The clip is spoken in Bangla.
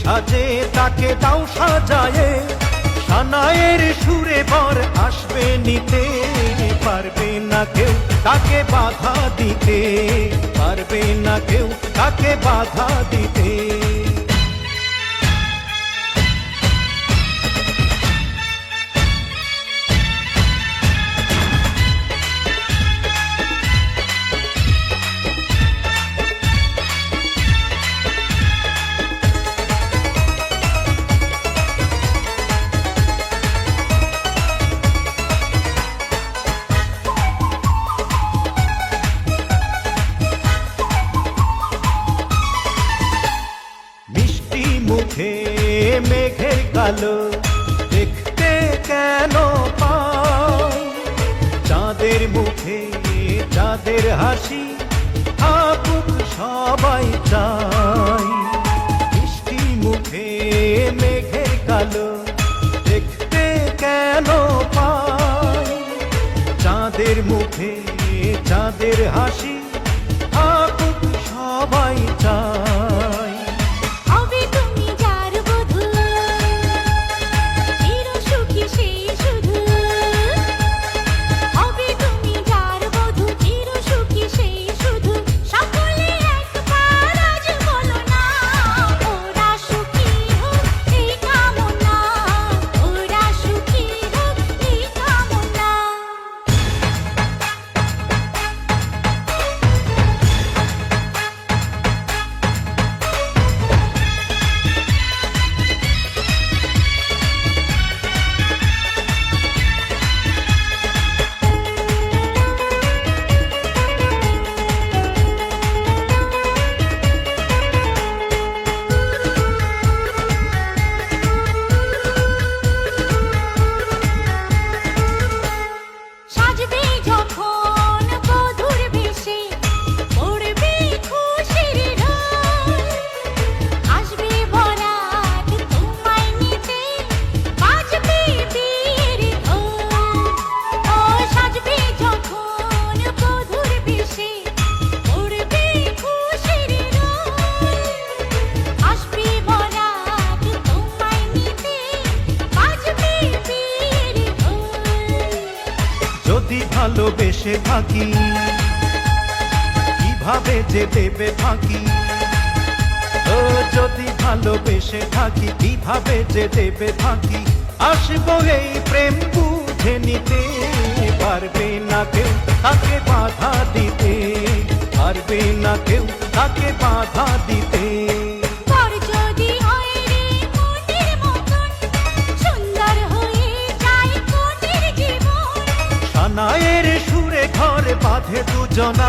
সাজে তাকে দাও সাজায়ে, সানায়ের সুরে বর আসবে নিতে। পারবে না কেউ তাকে বাধা দিতে, পারবে না কেউ তাকে বাধা দিতে। মুখে মেঘের কালো দেখতে কেন পাই, চাঁদের মুখে চাঁদের হাসি থাকুক সবাই চাই। মিষ্টি মুখে মেঘের কালো দেখতে কেন পাই, চাঁদের মুখে চাঁদের হাসি থাকুক সবাই চাই। যদি ভালোবেসে থাকি কিভাবে যে দেবে ফাঁকি, ও যদি ভালোবেসে থাকি কিভাবে যে দেবে ফাঁকি। আসবো এই প্রেম বুঝে নিতে, পারবে না কেউ তাকে বাধা দিতে, পারবে না কেউ তাকে বাধা দিতে। সানায়ের সুরে ঘরে বাঁধে দুজনা,